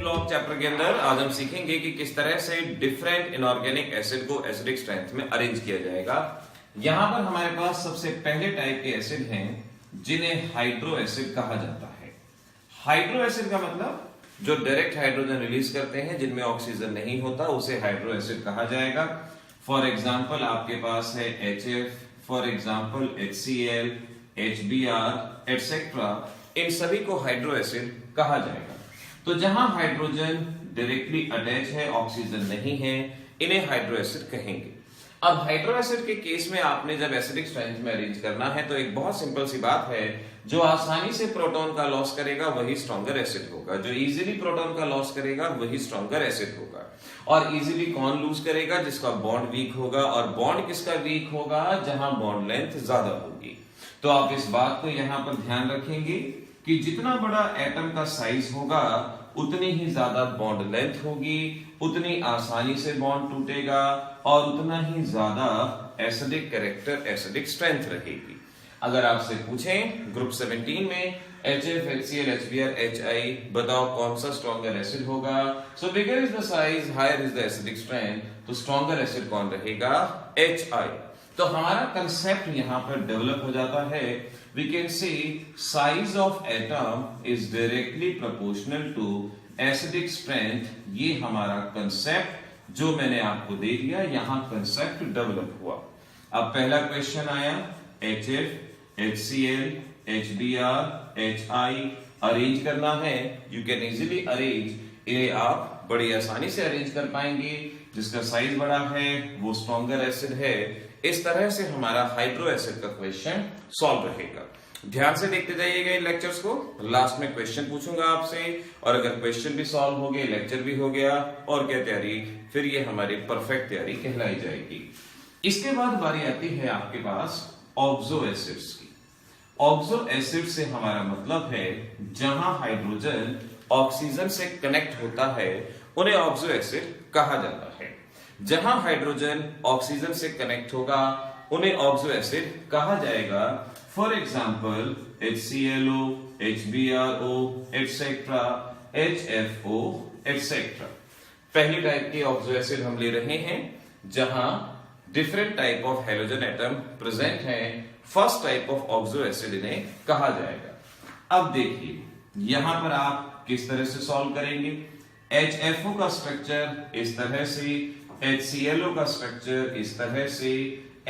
Block chapter के अंदर आज हम सीखेंगे कि किस तरह से डिफरेंट इनऑर्गेनिक एसिड को एसिडिक स्ट्रेंथ में अरेंज किया जाएगा। यहां पर हमारे पास सबसे पहले टाइप के एसिड हैं जिन्हें हाइड्रो एसिड कहा जाता है। हाइड्रो एसिड का मतलब जो डायरेक्ट हाइड्रोजन रिलीज करते हैं, जिनमें ऑक्सीजन नहीं होता, उसे हाइड्रो एसिड कहा जाएगा। फॉर एग्जाम्पल आपके पास है HF, for example HCl, HBr etcetera, इन सभी को हाइड्रो एसिड कहा जाएगा। तो जहां हाइड्रोजन डायरेक्टली अटैच है, ऑक्सीजन नहीं है, इन्हें हाइड्रो एसिड कहेंगे। अब हाइड्रो एसिड के केस में आपने जब एसिडिक स्ट्रेंथ में अरेंज करना है तो एक बहुत सिंपल सी बात है, जो आसानी से प्रोटॉन का लॉस करेगा वही स्ट्रॉन्गर एसिड होगा, जो इजीली प्रोटॉन का लॉस करेगा वही स्ट्रॉन्गर एसिड होगा। और इजीली कौन लूज करेगा? जिसका बॉन्ड वीक होगा। और बॉन्ड किसका वीक होगा? जहां बॉन्ड लेंथ ज्यादा होगी। तो आप इस बात को यहां पर ध्यान रखेंगे कि जितना बड़ा एटम का साइज होगा उतनी ही ज्यादा बॉन्ड लेंथ होगी, उतनी आसानी से बॉन्ड टूटेगा और उतना ही ज्यादा एसिडिक कैरेक्टर, एसिडिक स्ट्रेंथ रहेगी। अगर आपसे पूछें ग्रुप 17 में HF, HCl, HBr, HI बताओ कौन सा स्ट्रॉन्गर एसिड होगा? So bigger is the size, higher is the acidic strength, तो स्ट्रॉन्गर एसिड कौन रहेगा? HI। तो हमारा कंसेप्ट यहां पर डेवलप हो जाता है। We can say size of atom is directly proportional to acidic strength। ये हमारा कंसेप्ट जो मैंने आपको दे दिया, यहां कंसेप्ट डेवलप हुआ। अब पहला क्वेश्चन आया, HF, HCl, HBr, HI arrange करना है। यू कैन इजीली अरेंज, इन्हें आप बड़ी आसानी से अरेंज कर पाएंगे। जिसका साइज बड़ा है वो स्ट्रॉन्गर एसिड है। इस तरह से हमारा हाइड्रो एसिड का क्वेश्चन सॉल्व रहेगा। ध्यान से देखते जाइएगा इन लेक्चर्स को, लास्ट में क्वेश्चन पूछूंगा आपसे, और अगर क्वेश्चन भी सॉल्व हो गए, लेक्चर भी हो गया, और क्या तैयारी, फिर ये हमारी परफेक्ट तैयारी कहलाई जाएगी। इसके बाद बारी आती है आपके पास ऑक्सो एसिड्स की। ऑक्सो एसिड से हमारा मतलब है जहां हाइड्रोजन ऑक्सीजन से कनेक्ट होता है उन्हें ऑक्सो एसिड कहा जाता है। जहां हाइड्रोजन ऑक्सीजन से कनेक्ट होगा उन्हें ऑक्सो एसिड कहा जाएगा। For example HClO, HBrO etcetera, HFO etcetera. पहली टाइप की ऑक्सो एसिड हम ले रहे हैं जहां different type of halogen atom present है। First type of oxo acid इन्हें कहा जाएगा। अब देखिए यहां पर आप किस तरह से सॉल्व करेंगे। HFO का स्ट्रक्चर इस तरह से, HClO का स्ट्रक्चर इस तरह से,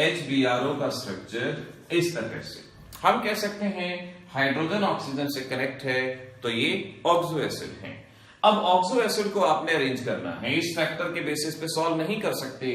HBrO का स्ट्रक्चर इस तरह से। हम कह सकते हैं हाइड्रोजन ऑक्सीजन से कनेक्ट है तो ये ऑक्सो एसिड है। अब ऑक्सो एसिड को आपने अरेंज करना है, इस फैक्टर के बेसिस पे सॉल्व नहीं कर सकते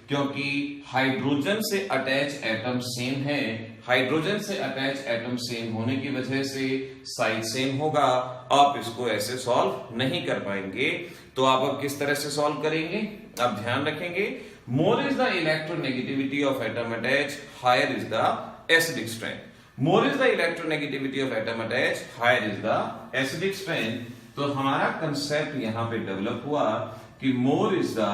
क्योंकि हाइड्रोजन से अटैच एटम सेम है। हाइड्रोजन से अटैच एटम सेम होने की वजह से साइज सेम होगा। आप इसको ऐसे सॉल्व नहीं कर पाएंगे। तो आप अब किस तरह से सॉल्व करेंगे? आप ध्यान रखेंगे, more is the electronegativity of atom attach, higher is the acidic strength. More is the electronegativity of atom attach, higher is the acidic strength. तो हमारा कंसेप्ट यहां पे डेवलप हुआ कि मोर इज द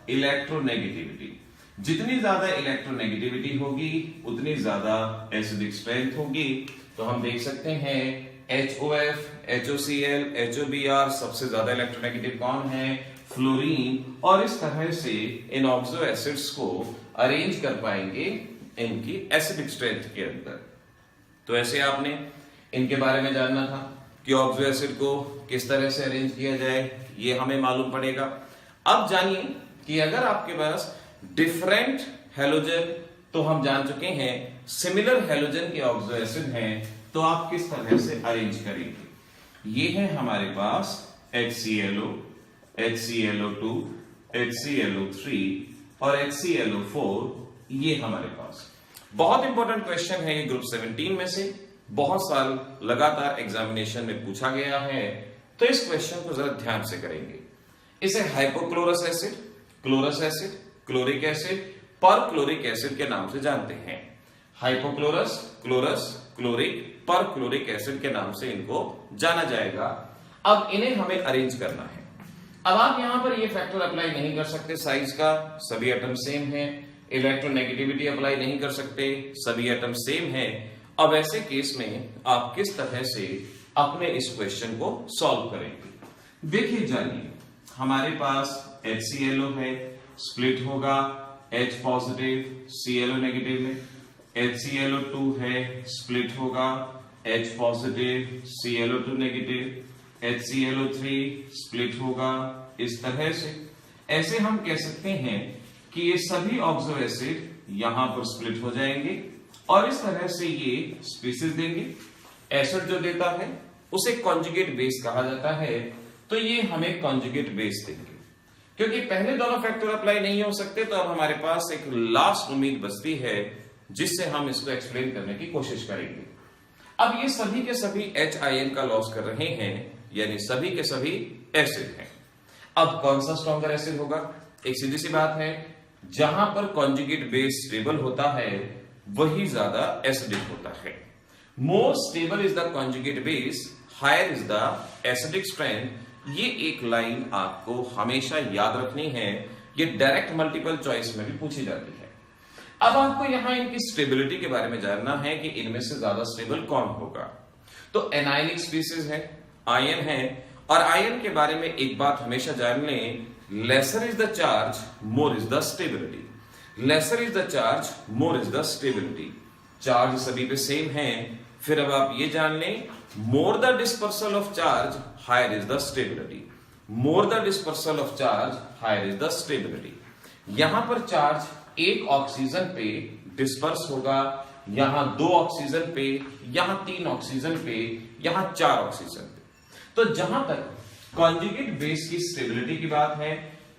इलेक्ट्रोनेगेटिविटी। जितनी ज्यादा इलेक्ट्रोनेगेटिविटी होगी उतनी ज्यादा एसिडिक स्ट्रेंथ होगी। तो हम देख सकते हैं HOF, HOCl, HOBr सबसे ज्यादा इलेक्ट्रोनेगेटिव कौन है? फ्लोरीन। और इस तरह से इन ऑक्सो एसिड्स को अरेंज कर पाएंगे इनकी एसिडिक स्ट्रेंथ के अंदर। तो ऐसे आपने इनके बारे में जानना था कि ऑक्सो एसिड को किस तरह से अरेंज किया जाए, ये हमें मालूम पड़ेगा। अब जानिए कि अगर आपके पास डिफरेंट हेलोजन, तो हम जान चुके हैं सिमिलर हेलोजन के ऑक्सो एसिड हैं, तो आप किस तरह से अरेंज करेंगे। ये है हमारे पास HClO, HClO2, HClO3 और HClO4। ये हमारे पास बहुत इंपॉर्टेंट क्वेश्चन है, ये ग्रुप 17 में से बहुत साल लगातार एग्जामिनेशन में पूछा गया है। तो इस क्वेश्चन को जरा ध्यान से करेंगे। इसे hypochlorous acid, chlorous acid, chloric acid, perchloric acid के नाम से जानते हैं। Hypochlorous, chlorous, chloric, perchloric acid के नाम से इनको जाना जाएगा। अब इन्हें हमें अरेंज करना है। अब आप यहां पर ये फैक्टर अप्लाई नहीं कर सकते साइज का, सभी एटम सेम है। इलेक्ट्रोनेगेटिविटी अप्लाई नहीं कर सकते, सभी एटम सेम है। अब ऐसे केस में आप किस तरह से अपने इस क्वेश्चन को सॉल्व करेंगे। देखिए जानिए, हमारे पास HClO है, स्प्लिट होगा H पॉजिटिव ClO नेगेटिव में, HClO2 है, स्प्लिट होगा H positive ClO2 negative, HClO3 split होगा इस तरह से। ऐसे हम कह सकते हैं कि ये सभी ऑक्सो एसिड यहां पर स्प्लिट हो जाएंगे और इस तरह से ये स्पीसीज देंगे। एसिड जो देता है उसे कॉन्जुगेट बेस कहा जाता है, तो ये हमें कॉन्जुगेट बेस देंगे। क्योंकि पहले दोनों फैक्टर अप्लाई नहीं हो सकते, तो अब हमारे पास एक लास्ट उम्मीद बचती है जिससे हम इसको एक्सप्लेन करने की कोशिश करेंगे। अब ये सभी के सभी H आयन का लॉस कर रहे हैं, यानी सभी के सभी एसिड हैं। अब कौन सा स्ट्रॉन्गर एसिड होगा? एक सीधी सी बात है, जहां पर कॉन्जुगेट बेस स्टेबल होता है वही ज्यादा एसिडिक होता है। More stable is the conjugate base, higher is the acidic strength. ये एक लाइन आपको हमेशा याद रखनी है, ये डायरेक्ट मल्टीपल चॉइस में भी पूछी जाती है। अब आपको यहां इनकी स्टेबिलिटी के बारे में जानना है कि इनमें से ज्यादा स्टेबल कौन होगा। तो एनायनिक स्पीसीज है, आयन है, और आयन के बारे में एक बात हमेशा जान लें, lesser is the charge more is the stability. Lesser is the charge more is the stability. Charge सभी पे सेम है। फिर अब आप ये जान लें, more the dispersal of charge higher is the stability. More the dispersal of charge higher is the stability. यहां पर चार्ज एक ऑक्सीजन पे डिस्पर्स होगा, यहां 2 ऑक्सीजन पे, यहां 3 ऑक्सीजन पे, यहां 4 ऑक्सीजन पे। तो जहां तक कॉन्जुगेट बेस की स्टेबिलिटी की बात है,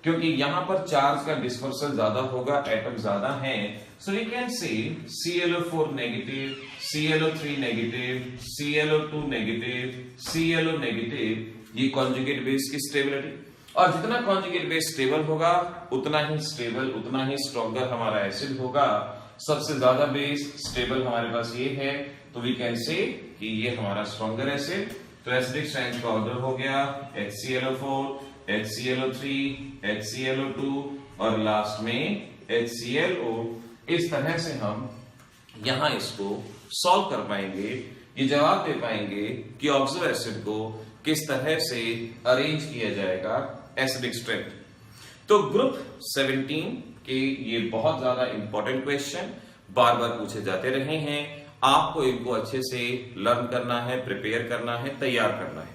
क्योंकि यहां पर चार्ज का डिस्पर्सल ज्यादा होगा, एटम ज्यादा है, so we can say ClO4 negative, ClO3 negative, ClO2 negative, ClO negative, ये कॉन्जुगेट बेस की स्टेबिलिटी। और जितना कॉन्जुगेट बेस स्टेबल होगा उतना ही स्टेबल, उतना ही स्ट्रॉन्गर हमारा एसिड होगा। सबसे ज्यादा बेस स्टेबल हमारे पास ये है, तो वी कैन से कि ये हमारा स्ट्रॉन्गर एसिड। तो एसिडिक स्ट्रेंथ का ऑर्डर हो गया HClO4, HClO3, HClO2 और लास्ट में HClO। इस तरह से हम यहां इसको सॉल्व कर पाएंगे, ये जवाब दे पाएंगे कि ऑक्सो एसिड को किस तरह से अरेंज किया जाएगा एसिडिक स्ट्रेंथ। तो ग्रुप 17 के ये बहुत ज्यादा इंपॉर्टेंट क्वेश्चन बार बार पूछे जाते रहे हैं। आपको इनको अच्छे से लर्न करना है, प्रिपेयर करना है, तैयार करना है।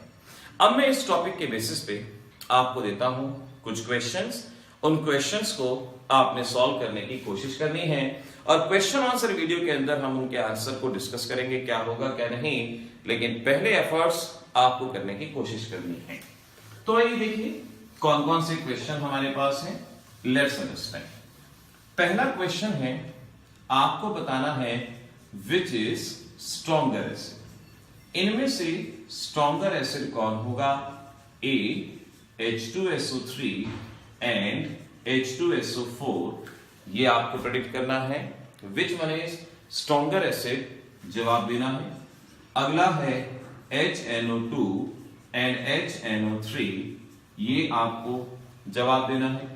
अब मैं इस टॉपिक के बेसिस पे आपको देता हूं कुछ क्वेश्चंस। उन क्वेश्चंस को आपने सॉल्व करने की कोशिश करनी है और क्वेश्चन आंसर वीडियो के अंदर हम उनके आंसर को डिस्कस करेंगे, क्या होगा क्या नहीं, लेकिन पहले एफर्ट्स आपको करने की कोशिश करनी है। तो आइए देखिए कौन कौन से क्वेश्चन हमारे पास हैं। Let's understand. पहला क्वेश्चन है, आपको बताना है विच इज स्ट्रॉन्गर एसिड। इनमें से स्ट्रॉन्गर एसिड कौन होगा? A H2SO3 एंड H2SO4, ये आपको प्रेडिक्ट करना है। Which one is stronger acid, जवाब देना है। अगला है HNO2 एंड HNO3, ये आपको जवाब देना है।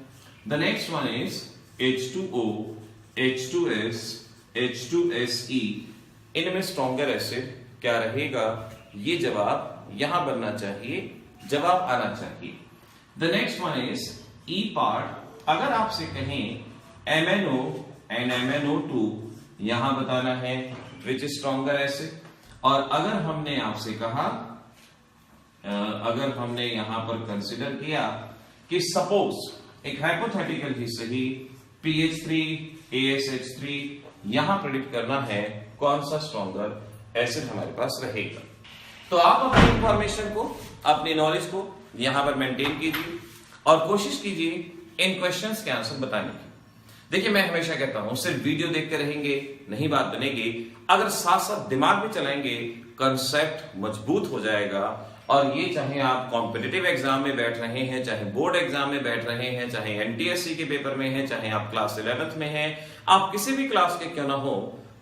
The next one is H2O, H2S, H2SE, इनमें स्ट्रॉन्गर एसिड क्या रहेगा? ये जवाब यहां बनना चाहिए, जवाब आना चाहिए। The next one is E part. अगर आपसे कहें MNO एंड MNO2, यहां बताना है विच इज स्ट्रॉन्गर एसिड। और अगर हमने आपसे कहा, अगर हमने यहां पर कंसिडर किया कि सपोज एक हाइपोथेटिकल ही सही PH3 ASH3, यहां प्रेडिक्ट करना है कौन सा स्ट्रॉन्गर एसिड हमारे पास रहेगा। तो आप अपनी इंफॉर्मेशन को, अपनी नॉलेज को यहां पर मेंटेन कीजिए और कोशिश कीजिए इन क्वेश्चंस के आंसर बताने की। देखिए, मैं हमेशा कहता हूं सिर्फ वीडियो देखते रहेंगे नहीं बात बनेगी, अगर साथ साथ दिमाग भी चलाएंगे कंसेप्ट मजबूत हो जाएगा। और ये चाहे आप कॉम्पिटिटिव एग्जाम में बैठ रहे हैं, चाहे बोर्ड एग्जाम में बैठ रहे हैं, चाहे NTSC के पेपर में हैं, चाहे आप क्लास 11th में हैं, आप किसी भी क्लास के क्यों ना हो,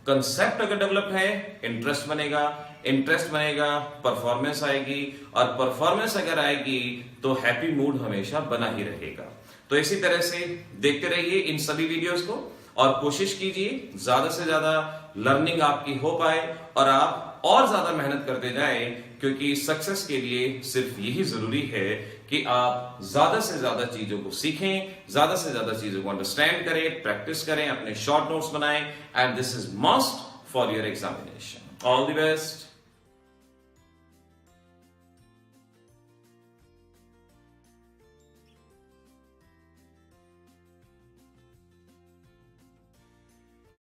कंसेप्ट अगर डेवलप है, इंटरेस्ट बनेगा, इंटरेस्ट बनेगा, परफॉर्मेंस आएगी, और परफॉर्मेंस अगर आएगी तो हैप्पी मूड हमेशा बना ही रहेगा। तो इसी तरह से देखते रहिए इन सभी वीडियोस को और कोशिश कीजिए ज्यादा से ज्यादा लर्निंग आपकी हो पाए और आप और ज्यादा मेहनत करते जाएं, क्योंकि सक्सेस के लिए सिर्फ यही जरूरी है कि आप ज्यादा से ज्यादा चीजों को सीखें, ज्यादा से ज्यादा चीजों को अंडरस्टैंड करें, प्रैक्टिस करें, अपने शॉर्ट नोट्स बनाएं, and this is must for your examination. All the best.